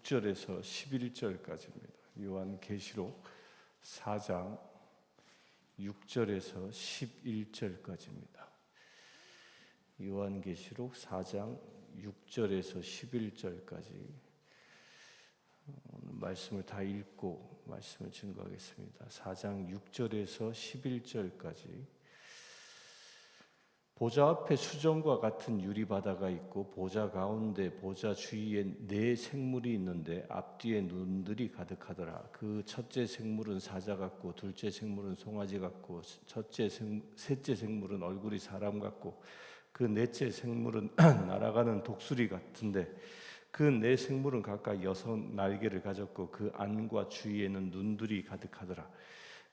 6절에서 11절까지입니다. 요한계시록 4장 6절에서 11절까지입니다. 요한계시록 4장 6절에서 11절까지 말씀을 다 읽고 말씀을 증거하겠습니다. 4장 6절에서 11절까지. 보좌 앞에 수정과 같은 유리바다가 있고 보좌 가운데 보좌 주위에 네 생물이 있는데 앞뒤에 눈들이 가득하더라. 그 첫째 생물은 사자 같고 둘째 생물은 송아지 같고 셋째 생물은 얼굴이 사람 같고 그 넷째 생물은 날아가는 독수리 같은데 그 네 생물은 각각 6 날개를 가졌고 그 안과 주위에는 눈들이 가득하더라.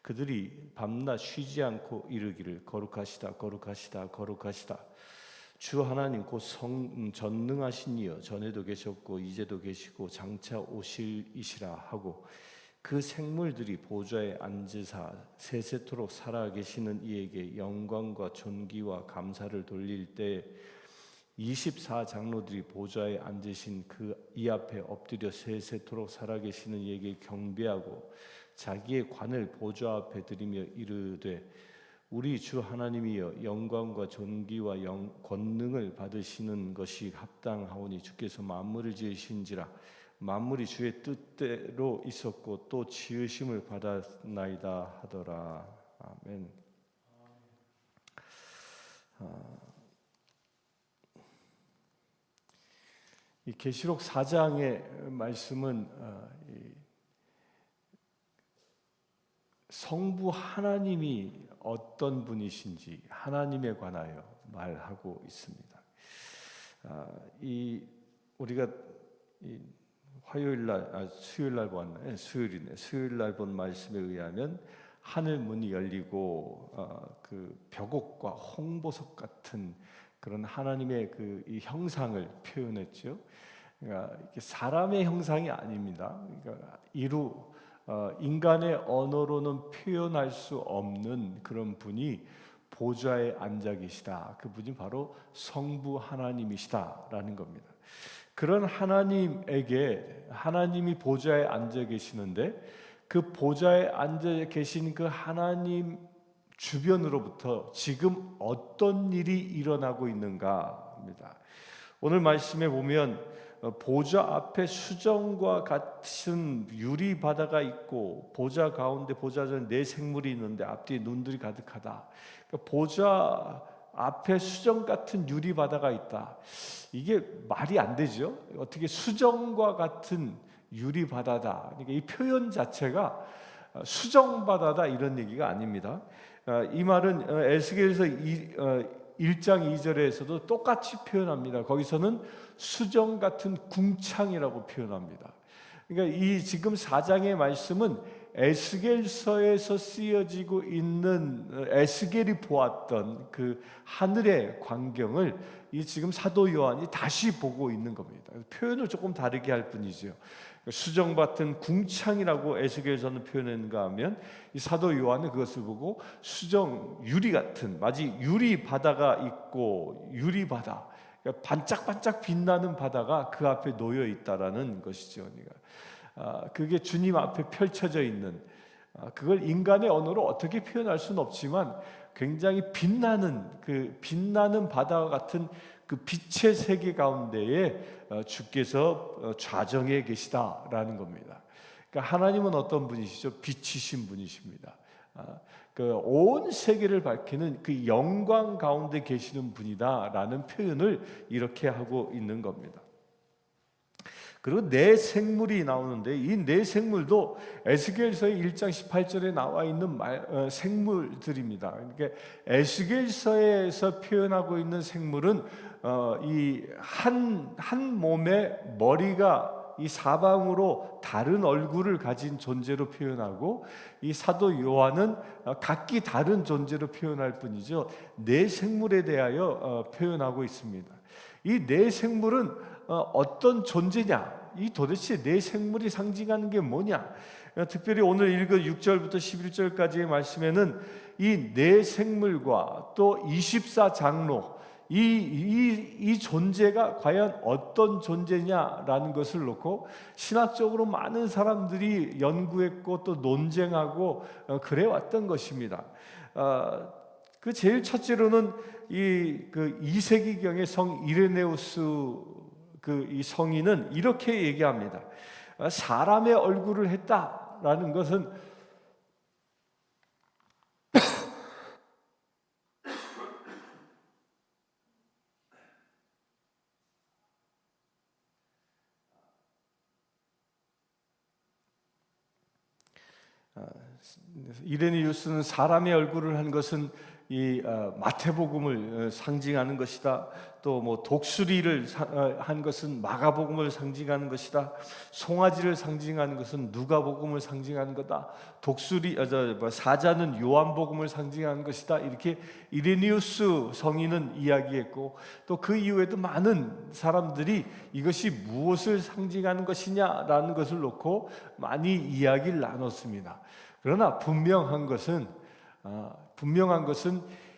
그들이 밤낮 쉬지 않고 이르기를 거룩하시다 거룩하시다 거룩하시다 주 하나님 곧 전능하신 이여 전에도 계셨고 이제도 계시고 장차 오실 이시라 하고 그 생물들이 보좌에 앉으사 세세토록 살아계시는 이에게 영광과 존귀와 감사를 돌릴 때 24장로들이 보좌에 앉으신 이 앞에 엎드려 세세토록 살아계시는 이에게 경배하고 자기의 관을 보좌 앞에 들이며 이르되 우리 주 하나님이여 영광과 존귀와 권능을 받으시는 것이 합당하오니 주께서 만물을 지으신지라 만물이 주의 뜻대로 있었고 또 지으심을 받았나이다 하더라. 아멘. 이 계시록 4장의 말씀은 성부 하나님이 어떤 분이신지 하나님에 관하여 말하고 있습니다. 우리가 수요일날 보았나요? 수요일날 본 말씀에 의하면 하늘 문이 열리고 그 벽옥과 홍보석 같은 그런 하나님의 이 형상을 표현했죠. 그러니까 사람의 형상이 아닙니다. 그러니까 인간의 언어로는 표현할 수 없는 그런 분이 보좌에 앉아 계시다. 그분이 바로 성부 하나님이시다라는 겁니다. 그런 하나님에게 하나님이 보좌에 앉아 계시는데 그 보좌에 앉아 계신 그 하나님 주변으로부터 지금 어떤 일이 일어나고 있는가 합니다. 오늘 말씀에 보면 보좌 앞에 수정과 같은 유리 바다가 있고 보좌 가운데 보좌 전에 네 생물이 있는데 앞뒤에 눈들이 가득하다. 그러니까 보좌 앞에 수정 같은 유리 바다가 있다. 이게 말이 안 되죠. 어떻게 수정과 같은 유리 바다다. 그러니까 이 표현 자체가 수정 바다다 이런 얘기가 아닙니다. 이 말은 에스겔서 1장 2절에서도 똑같이 표현합니다. 거기서는 수정 같은 궁창이라고 표현합니다. 그러니까 이 지금 4장의 말씀은 에스겔서에서 쓰여지고 있는 에스겔이 보았던 그 하늘의 광경을 이 지금 사도 요한이 다시 보고 있는 겁니다. 표현을 조금 다르게 할 뿐이죠. 수정 같은 궁창이라고 에스겔서는 표현했는가 하면 이 사도 요한은 그것을 보고 수정 유리 같은 마치 유리 바다가 있고 유리 바다 그러니까 반짝반짝 빛나는 바다가 그 앞에 놓여 있다라는 것이죠. 그게 주님 앞에 펼쳐져 있는 그걸 인간의 언어로 어떻게 표현할 수는 없지만 굉장히 빛나는 바다와 같은 그 빛의 세계 가운데에 주께서 좌정해 계시다라는 겁니다. 그러니까 하나님은 어떤 분이시죠? 빛이신 분이십니다. 그 온 세계를 밝히는 그 영광 가운데 계시는 분이다라는 표현을 이렇게 하고 있는 겁니다. 그리고 네 생물이 나오는데 이 네 생물도 에스겔서의 1장 18절에 나와 있는 생물들입니다. 그러니까 에스겔서에서 표현하고 있는 생물은 이 한 몸의 머리가 이 사방으로 다른 얼굴을 가진 존재로 표현하고 이 사도 요한은 각기 다른 존재로 표현할 뿐이죠. 네 생물에 대하여 표현하고 있습니다. 이 네 생물은 어떤 존재냐? 이 도대체 네 생물이 상징하는 게 뭐냐? 특별히 오늘 읽은 6절부터 11절까지의 말씀에는 이 네 생물과 또 24장로 이 존재가 과연 어떤 존재냐라는 것을 놓고 신학적으로 많은 사람들이 연구했고 또 논쟁하고 그래왔던 것입니다. 그 제일 첫째로는 그 2세기경의 성 이레네우스 이 성인은 이렇게 얘기합니다. 사람의 얼굴을 했다라는 것은 이레니우스는 사람의 얼굴을 한 것은 이 마태복음을 상징하는 것이다. 또 뭐 독수리를 한 것은 마가복음을 상징하는 것이다. 송아지를 상징하는 것은 누가복음을 상징하는 거다. 사자는 요한복음을 상징하는 것이다. 이렇게 이레니우스 성인은 이야기했고, 또 그 이후에도 많은 사람들이 이것이 무엇을 상징하는 것이냐라는 것을 놓고 많이 이야기를 나눴습니다. 그러나 분명한 것은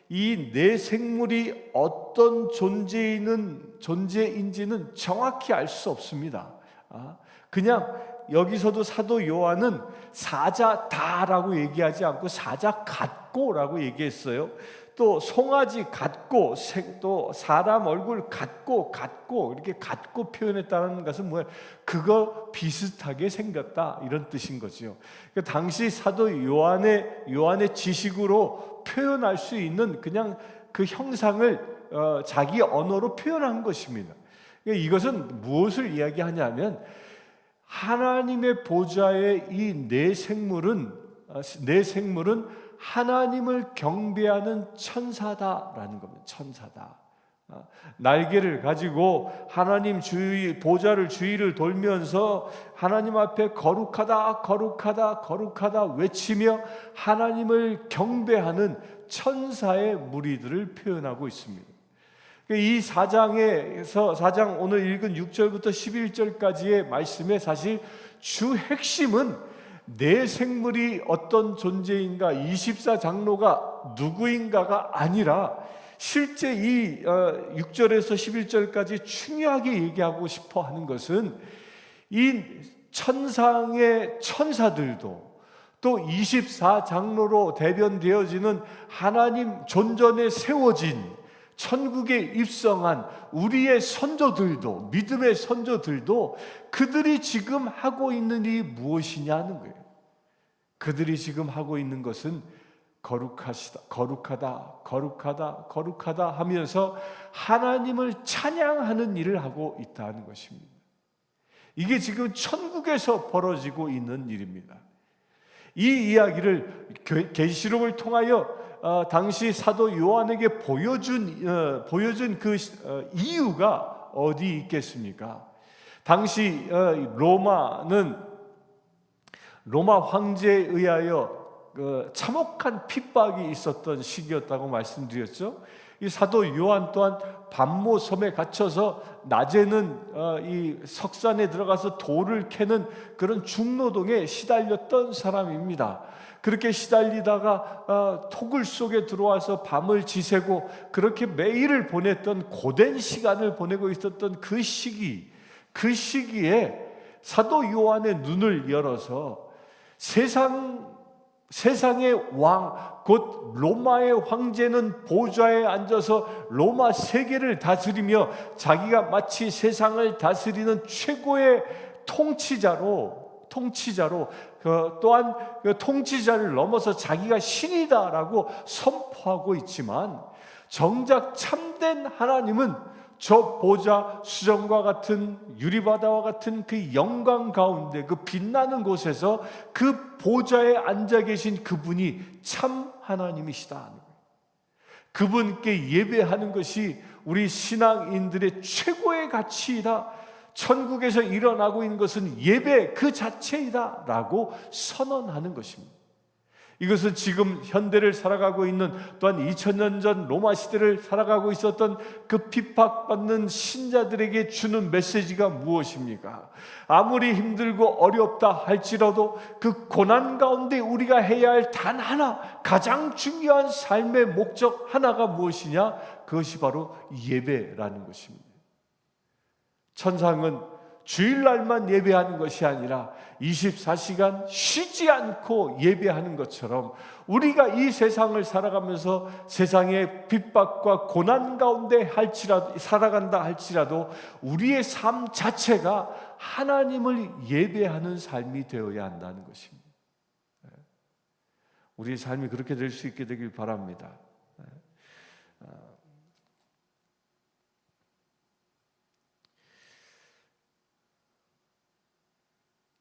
이 내 생물이 어떤 존재인지는 정확히 알 수 없습니다. 그냥 여기서도 사도 요한은 사자다라고 얘기하지 않고 사자 같고라고 얘기했어요. 또 송아지 같고, 또 사람 얼굴 같고 이렇게 같고 표현했다는 것은 뭐예요? 그거 비슷하게 생겼다 이런 뜻인 거죠. 그러니까 당시 사도 요한의 지식으로 표현할 수 있는 그냥 그 형상을 자기 언어로 표현한 것입니다. 그러니까 이것은 무엇을 이야기하냐면 하나님의 보좌의 이 내 생물은 하나님을 경배하는 천사다라는 겁니다. 천사다. 날개를 가지고 하나님 보좌를 주위를 돌면서 하나님 앞에 거룩하다 거룩하다 거룩하다 외치며 하나님을 경배하는 천사의 무리들을 표현하고 있습니다. 이 4장 오늘 읽은 6절부터 11절까지의 말씀의 사실 주 핵심은 내 생물이 어떤 존재인가, 24장로가 누구인가가 아니라 실제 이 6절에서 11절까지 중요하게 얘기하고 싶어 하는 것은 이 천상의 천사들도 또 24장로로 대변되어지는 하나님 존전에 세워진 천국에 입성한 우리의 선조들도, 믿음의 선조들도 그들이 지금 하고 있는 일이 무엇이냐는 거예요. 그들이 지금 하고 있는 것은 거룩하다 하면서 하나님을 찬양하는 일을 하고 있다는 것입니다. 이게 지금 천국에서 벌어지고 있는 일입니다. 이 이야기를 계시록을 통하여 당시 사도 요한에게 보여준 그 이유가 어디 있겠습니까? 당시 로마 황제에 의하여 참혹한 핍박이 있었던 시기였다고 말씀드렸죠. 이 사도 요한 또한 반모 섬에 갇혀서 낮에는 이 석산에 들어가서 돌을 캐는 그런 중노동에 시달렸던 사람입니다. 그렇게 시달리다가 토굴 속에 들어와서 밤을 지새고 그렇게 매일을 보냈던 고된 시간을 보내고 있었던 그 시기에 사도 요한의 눈을 열어서 세상의 왕, 곧 로마의 황제는 보좌에 앉아서 로마 세계를 다스리며 자기가 마치 세상을 다스리는 최고의 통치자로 또한 그 통치자를 넘어서 자기가 신이다라고 선포하고 있지만 정작 참된 하나님은 저 보좌 수정과 같은 유리바다와 같은 그 영광 가운데 그 빛나는 곳에서 그 보좌에 앉아 계신 그분이 참 하나님이시다. 그분께 예배하는 것이 우리 신앙인들의 최고의 가치이다. 천국에서 일어나고 있는 것은 예배 그 자체이다 라고 선언하는 것입니다. 이것은 지금 현대를 살아가고 있는, 또한 2000년 전 로마 시대를 살아가고 있었던 그 핍박받는 신자들에게 주는 메시지가 무엇입니까? 아무리 힘들고 어렵다 할지라도 그 고난 가운데 우리가 해야 할 단 하나, 가장 중요한 삶의 목적 하나가 무엇이냐? 그것이 바로 예배라는 것입니다. 천상은 주일날만 예배하는 것이 아니라 24시간 쉬지 않고 예배하는 것처럼, 우리가 이 세상을 살아가면서 세상의 핍박과 고난 가운데 살아간다 할지라도 우리의 삶 자체가 하나님을 예배하는 삶이 되어야 한다는 것입니다. 우리의 삶이 그렇게 될 수 있게 되길 바랍니다.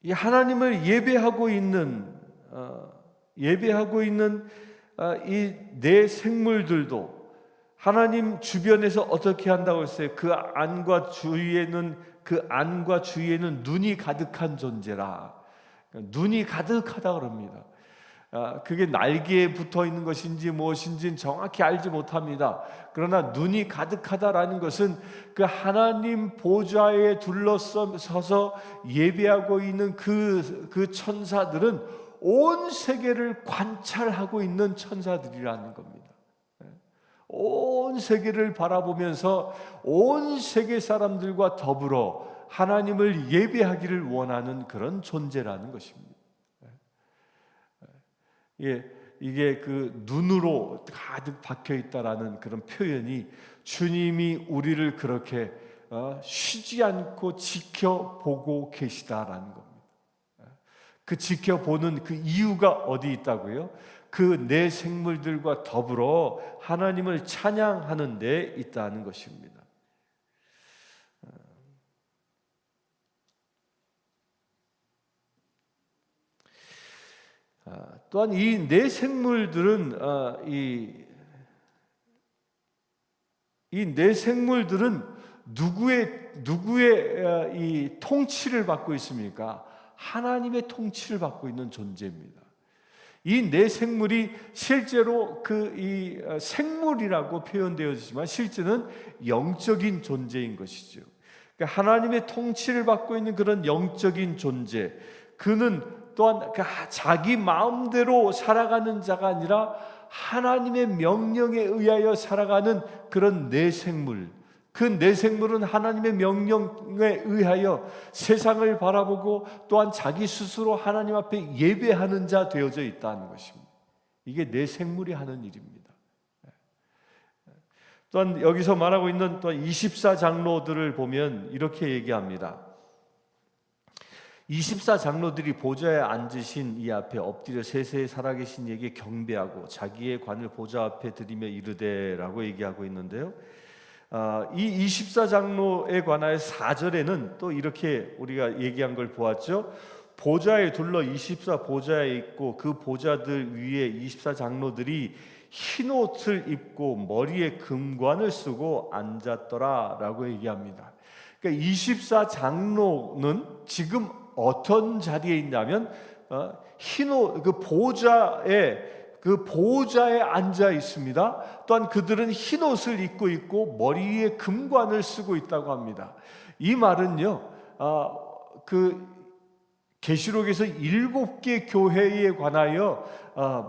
이 하나님을 예배하고 있는 이 내 생물들도 하나님 주변에서 어떻게 한다고 했어요? 그 안과 주위에는 눈이 가득한 존재라. 눈이 가득하다 그럽니다. 그게 날개에 붙어 있는 것인지 무엇인지는 정확히 알지 못합니다. 그러나 눈이 가득하다라는 것은 그 하나님 보좌에 둘러서서 예배하고 있는 그 천사들은 온 세계를 관찰하고 있는 천사들이라는 겁니다. 온 세계를 바라보면서 온 세계 사람들과 더불어 하나님을 예배하기를 원하는 그런 존재라는 것입니다. 이게 그 눈으로 가득 박혀 있다라는 그런 표현이, 주님이 우리를 그렇게 쉬지 않고 지켜보고 계시다라는 겁니다. 그 지켜보는 그 이유가 어디 있다고요? 그 내 생물들과 더불어 하나님을 찬양하는 데 있다는 것입니다. 또한 이 내 생물들은 이 내 생물들은 누구의 이 통치를 받고 있습니까? 하나님의 통치를 받고 있는 존재입니다. 이 내 생물이 실제로 이 생물이라고 표현되어지지만 실제는 영적인 존재인 것이죠. 그러니까 하나님의 통치를 받고 있는 그런 영적인 존재, 그는 또한 자기 마음대로 살아가는 자가 아니라 하나님의 명령에 의하여 살아가는 그런 내생물, 그 내생물은 하나님의 명령에 의하여 세상을 바라보고 또한 자기 스스로 하나님 앞에 예배하는 자 되어져 있다는 것입니다. 이게 내생물이 하는 일입니다. 또한 여기서 말하고 있는 또한 24장로들을 보면 이렇게 얘기합니다. 24장로들이 보좌에 앉으신 이 앞에 엎드려 세세에 살아계신 이에게 경배하고 자기의 관을 보좌 앞에 드리며 이르되라고 얘기하고 있는데요. 이 24장로에 관하여 4절에는 또 이렇게 우리가 얘기한 걸 보았죠. 보좌에 둘러 24보좌에 있고 그 보좌들 위에 24장로들이 흰 옷을 입고 머리에 금관을 쓰고 앉았더라 라고 얘기합니다. 그러니까 24장로는 지금 어떤 자리에 있냐면 흰옷 그 보좌에 앉아 있습니다. 또한 그들은 흰 옷을 입고 있고 머리에 금관을 쓰고 있다고 합니다. 이 말은요, 그 계시록에서 7개 교회에 관하여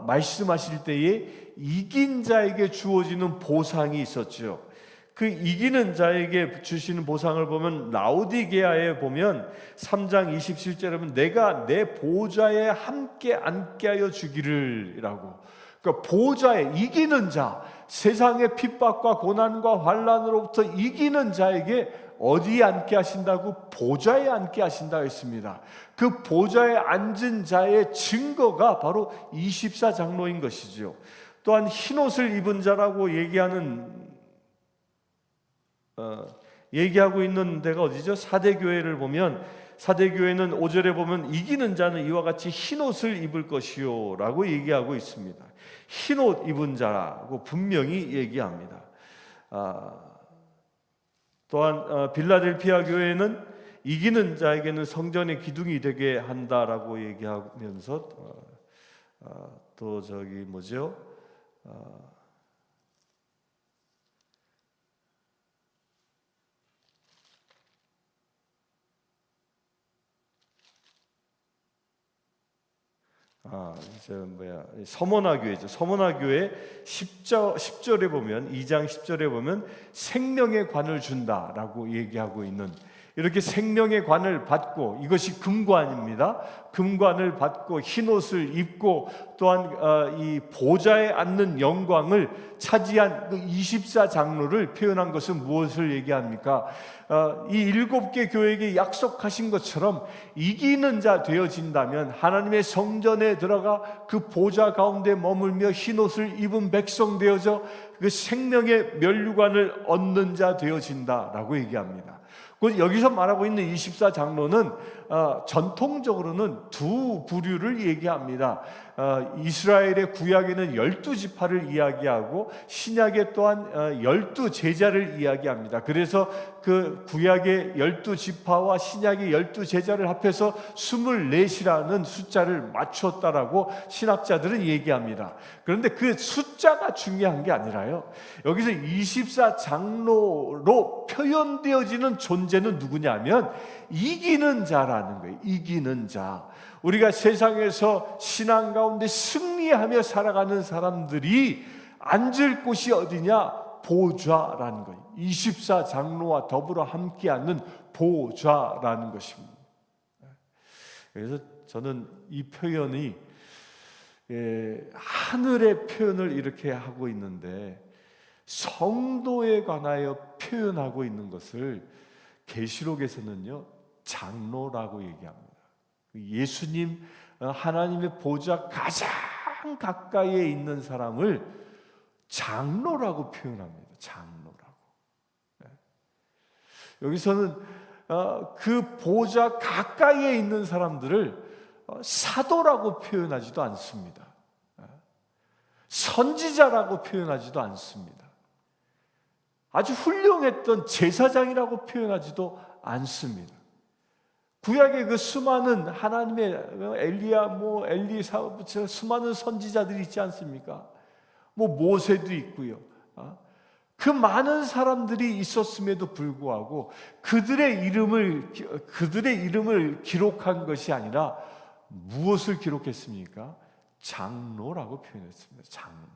말씀하실 때에 이긴 자에게 주어지는 보상이 있었죠. 그 이기는 자에게 주시는 보상을 보면 라오디게아에 보면 3장 27절에 보면 내가 내 보좌에 함께 앉게 하여 주기를 이라고. 그러니까 보좌에 이기는 자, 세상의 핍박과 고난과 환난으로부터 이기는 자에게 어디에 앉게 하신다고? 보좌에 앉게 하신다 했습니다. 그 보좌에 앉은 자의 증거가 바로 24장로인 것이죠. 또한 흰옷을 입은 자라고 얘기하고 있는 데가 어디죠? 사대교회를 보면 사대교회는 5절에 보면 이기는 자는 이와 같이 흰옷을 입을 것이요 라고 얘기하고 있습니다. 흰옷 입은 자라고 분명히 얘기합니다. 또한 빌라델피아 교회는 이기는 자에게는 성전의 기둥이 되게 한다라고 얘기하면서 또 저기 뭐죠? 서머나교회죠. 서머나교회 10절에 보면 2장 10절에 보면 생명의 관을 준다라고 얘기하고 있는, 이렇게 생명의 관을 받고, 이것이 금관입니다. 금관을 받고 흰옷을 입고 또한 이 보좌에 앉는 영광을 차지한 그 24장로를 표현한 것은 무엇을 얘기합니까? 이 7개 교회에게 약속하신 것처럼 이기는 자 되어진다면 하나님의 성전에 들어가 그 보좌 가운데 머물며 흰옷을 입은 백성 되어져 그 생명의 면류관을 얻는 자 되어진다라고 얘기합니다. 여기서 말하고 있는 24장로는 전통적으로는 두 부류를 얘기합니다. 이스라엘의 구약에는 12지파를 이야기하고 신약에 또한 12제자를 이야기합니다. 그래서 그 구약의 12지파와 신약의 12제자를 합해서 24이라는 숫자를 맞추었다라고 신학자들은 얘기합니다. 그런데 그 숫자가 중요한 게 아니라요, 여기서 24장로로 표현되어지는 존재는 누구냐면 이기는 자라는 거예요. 이기는 자. 우리가 세상에서 신앙 가운데 승리하며 살아가는 사람들이 앉을 곳이 어디냐? 보좌라는 거예요. 24장로와 더불어 함께 앉는 보좌라는 것입니다. 그래서 저는 이 표현이 하늘의 표현을 이렇게 하고 있는데 성도에 관하여 표현하고 있는 것을 계시록에서는요 장로라고 얘기합니다. 예수님 하나님의 보좌 가장 가까이에 있는 사람을 장로라고 표현합니다. 장로라고. 여기서는 그 보좌 가까이에 있는 사람들을 사도라고 표현하지도 않습니다. 선지자라고 표현하지도 않습니다. 아주 훌륭했던 제사장이라고 표현하지도 않습니다. 구약의 그 수많은 하나님의 엘리야, 엘리사, 수많은 선지자들이 있지 않습니까? 모세도 있고요. 그 많은 사람들이 있었음에도 불구하고 그들의 이름을 기록한 것이 아니라 무엇을 기록했습니까? 장로라고 표현했습니다. 장로.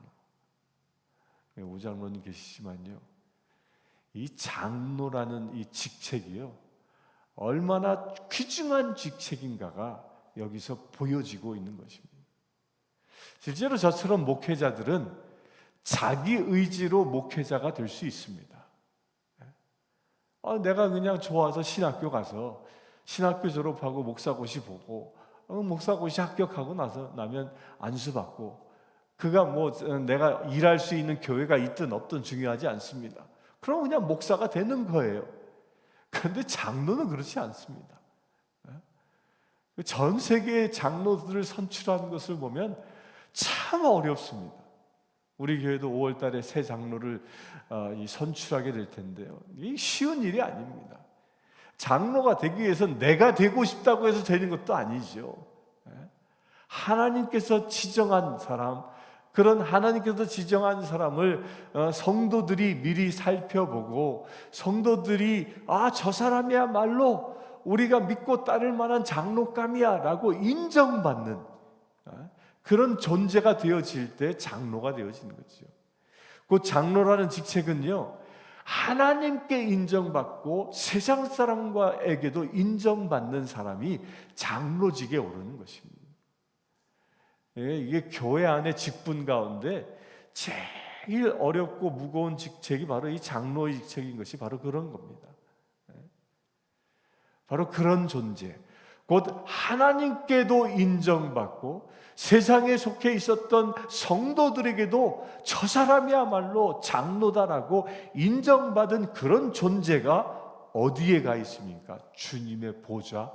오장로님 계시지만요, 이 장로라는 이 직책이요 얼마나 귀중한 직책인가가 여기서 보여지고 있는 것입니다. 실제로 저처럼 목회자들은 자기 의지로 목회자가 될 수 있습니다. 내가 그냥 좋아서 신학교 가서 신학교 졸업하고 목사고시 보고 목사고시 합격하고 나면 안수받고 그가 내가 일할 수 있는 교회가 있든 없든 중요하지 않습니다. 그럼 그냥 목사가 되는 거예요. 그런데 장로는 그렇지 않습니다. 전 세계의 장로들을 선출하는 것을 보면 참 어렵습니다. 우리 교회도 5월 달에 새 장로를 선출하게 될 텐데요, 이게 쉬운 일이 아닙니다. 장로가 되기 위해서는 내가 되고 싶다고 해서 되는 것도 아니죠. 하나님께서 지정한 사람, 그런 하나님께서 지정한 사람을 성도들이 미리 살펴보고 성도들이 저 사람이야말로 우리가 믿고 따를 만한 장로감이야 라고 인정받는 그런 존재가 되어질 때 장로가 되어지는 거죠. 그 장로라는 직책은요 하나님께 인정받고 세상 사람과에게도 인정받는 사람이 장로직에 오르는 것입니다. 이게 교회 안의 직분 가운데 제일 어렵고 무거운 직책이 바로 이 장로의 직책인 것이 바로 그런 겁니다. 바로 그런 존재, 곧 하나님께도 인정받고 세상에 속해 있었던 성도들에게도 저 사람이야말로 장로다라고 인정받은 그런 존재가 어디에 가 있습니까? 주님의 보좌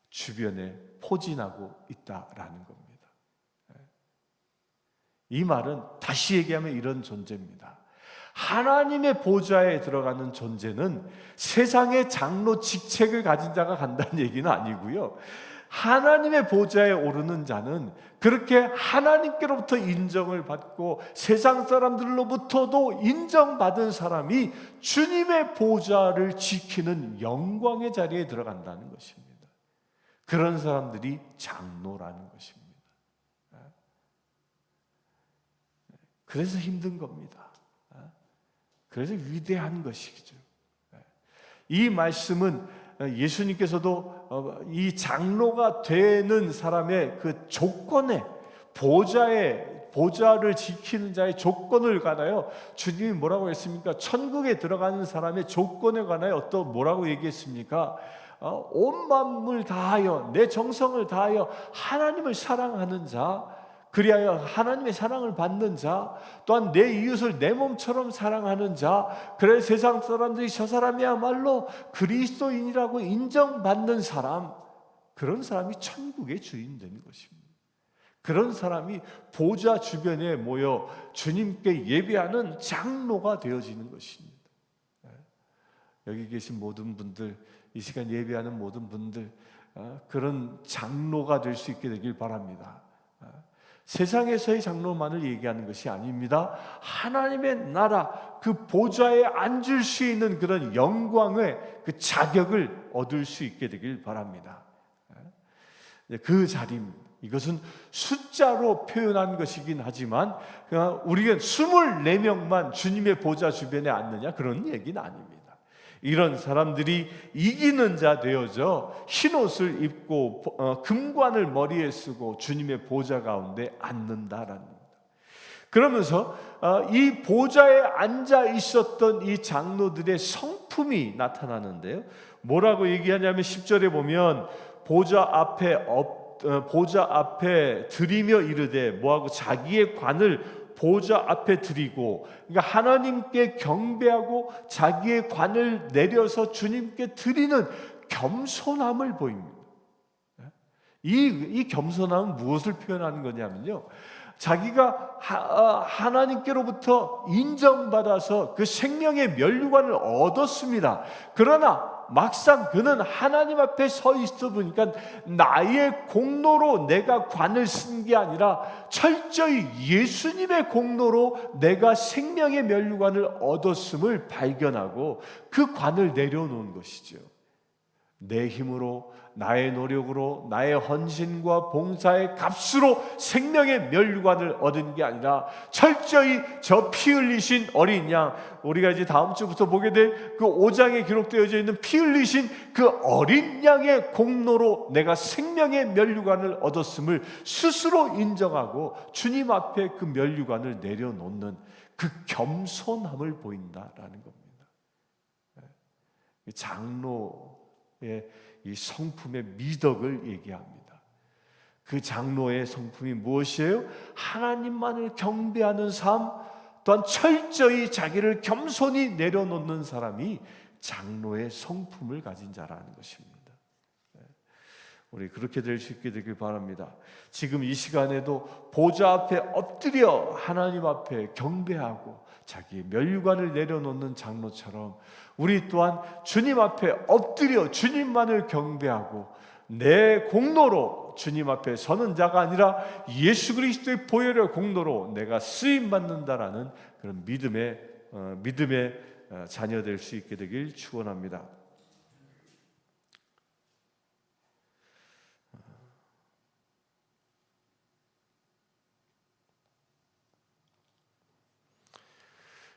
주변에 포진하고 있다라는 겁니다. 이 말은 다시 얘기하면 이런 존재입니다. 하나님의 보좌에 들어가는 존재는 세상의 장로 직책을 가진 자가 간다는 얘기는 아니고요. 하나님의 보좌에 오르는 자는 그렇게 하나님께로부터 인정을 받고 세상 사람들로부터도 인정받은 사람이 주님의 보좌를 지키는 영광의 자리에 들어간다는 것입니다. 그런 사람들이 장로라는 것입니다. 그래서 힘든 겁니다. 그래서 위대한 것이죠. 이 말씀은 예수님께서도 이 장로가 되는 사람의 그 조건에, 보좌를 지키는 자의 조건을 관하여 주님이 뭐라고 했습니까? 천국에 들어가는 사람의 조건에 관하여 또 뭐라고 얘기했습니까? 온 만물 다하여 내 정성을 다하여 하나님을 사랑하는 자, 그리하여 하나님의 사랑을 받는 자, 또한 내 이웃을 내 몸처럼 사랑하는 자, 그래 세상 사람들이 저 사람이야말로 그리스도인이라고 인정받는 사람, 그런 사람이 천국의 주인 되는 것입니다. 그런 사람이 보좌 주변에 모여 주님께 예배하는 장로가 되어지는 것입니다. 여기 계신 모든 분들, 이 시간 예배하는 모든 분들, 그런 장로가 될 수 있게 되길 바랍니다. 세상에서의 장로만을 얘기하는 것이 아닙니다. 하나님의 나라, 그 보좌에 앉을 수 있는 그런 영광의 그 자격을 얻을 수 있게 되길 바랍니다. 그 자리입니다. 이것은 숫자로 표현한 것이긴 하지만 우리가 24명만 주님의 보좌 주변에 앉느냐 그런 얘기는 아닙니다. 이런 사람들이 이기는 자 되어져 흰옷을 입고 금관을 머리에 쓰고 주님의 보좌 가운데 앉는다라는 겁니다. 그러면서 이 보좌에 앉아 있었던 이 장로들의 성품이 나타나는데요. 뭐라고 얘기하냐면 10절에 보면 보좌 앞에 들이며 이르되 뭐하고 자기의 관을 보좌 앞에 드리고, 그러니까 하나님께 경배하고 자기의 관을 내려서 주님께 드리는 겸손함을 보입니다. 이 겸손함은 무엇을 표현하는 거냐면요, 자기가 하나님께로부터 인정받아서 그 생명의 면류관을 얻었습니다. 그러나 막상 그는 하나님 앞에 서 있어 보니까 나의 공로로 내가 관을 쓴 게 아니라 철저히 예수님의 공로로 내가 생명의 면류관을 얻었음을 발견하고 그 관을 내려놓은 것이죠. 내 힘으로, 나의 노력으로, 나의 헌신과 봉사의 값으로 생명의 면류관을 얻은 게 아니라 철저히 저 피 흘리신 어린 양, 우리가 이제 다음 주부터 보게 될 그 5장에 기록되어져 있는 피 흘리신 그 어린 양의 공로로 내가 생명의 면류관을 얻었음을 스스로 인정하고 주님 앞에 그 면류관을 내려놓는 그 겸손함을 보인다라는 겁니다. 장로의 이 성품의 미덕을 얘기합니다. 그 장로의 성품이 무엇이에요? 하나님만을 경배하는 삶, 또한 철저히 자기를 겸손히 내려놓는 사람이 장로의 성품을 가진 자라는 것입니다. 우리 그렇게 될 수 있게 되길 바랍니다. 지금 이 시간에도 보좌 앞에 엎드려 하나님 앞에 경배하고 자기의 면류관을 내려놓는 장로처럼 우리 또한 주님 앞에 엎드려 주님만을 경배하고 내 공로로 주님 앞에 서는 자가 아니라 예수 그리스도의 보혈의 공로로 내가 쓰임받는다라는 그런 믿음의 자녀 될 수 있게 되길 축원합니다.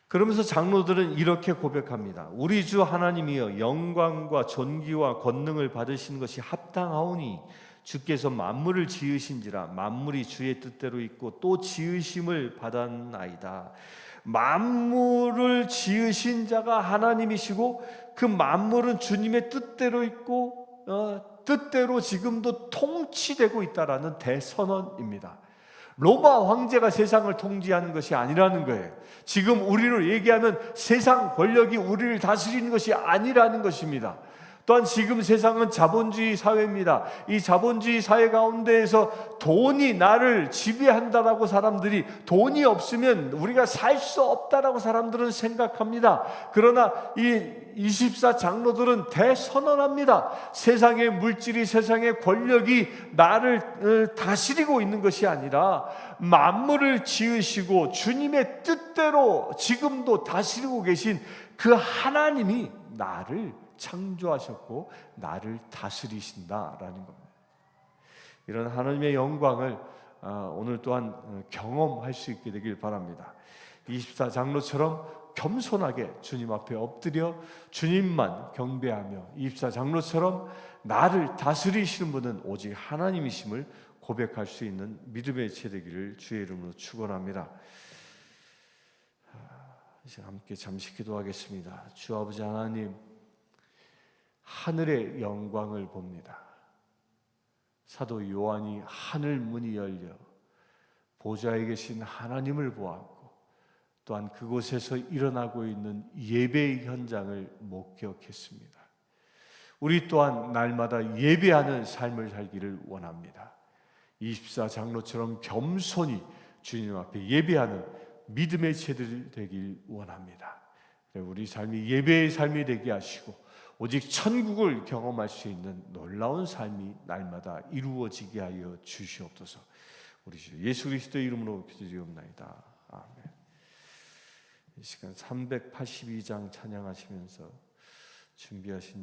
그러면서 장로들은 이렇게 고백합니다. 우리 주 하나님이여, 영광과 존귀와 권능을 받으신 것이 합당하오니 주께서 만물을 지으신지라 만물이 주의 뜻대로 있고 또 지으심을 받았나이다. 만물을 지으신 자가 하나님이시고 그 만물은 주님의 뜻대로 있고 뜻대로 지금도 통치되고 있다라는 대선언입니다. 로마 황제가 세상을 통치하는 것이 아니라는 거예요. 지금 우리로 얘기하면 세상 권력이 우리를 다스리는 것이 아니라는 것입니다. 또한 지금 세상은 자본주의 사회입니다. 이 자본주의 사회 가운데에서 돈이 나를 지배한다라고 사람들이, 돈이 없으면 우리가 살 수 없다라고 사람들은 생각합니다. 그러나 이 24 장로들은 대선언합니다. 세상의 물질이, 세상의 권력이 나를 다스리고 있는 것이 아니라 만물을 지으시고 주님의 뜻대로 지금도 다스리고 계신 그 하나님이 나를 창조하셨고 나를 다스리신다라는 겁니다. 이런 하나님의 영광을 오늘 또한 경험할 수 있게 되길 바랍니다. 24 장로처럼 겸손하게 주님 앞에 엎드려 주님만 경배하며 24 장로처럼 나를 다스리시는 분은 오직 하나님이심을 고백할 수 있는 믿음의 체 되기를 주의 이름으로 축원합니다. 이제 함께 잠시 기도하겠습니다. 주 아버지 하나님, 하늘의 영광을 봅니다. 사도 요한이 하늘 문이 열려 보좌에 계신 하나님을 보았고 또한 그곳에서 일어나고 있는 예배의 현장을 목격했습니다. 우리 또한 날마다 예배하는 삶을 살기를 원합니다. 24 장로처럼 겸손히 주님 앞에 예배하는 믿음의 제들 되길 원합니다. 우리 삶이 예배의 삶이 되게 하시고 오직 천국을 경험할 수 있는 놀라운 삶이 날마다 이루어지게 하여 주시옵소서. 우리 주 예수 그리스도의 이름으로 기도드리옵나이다. 아멘. 이 시간 382장 찬양하시면서 준비하신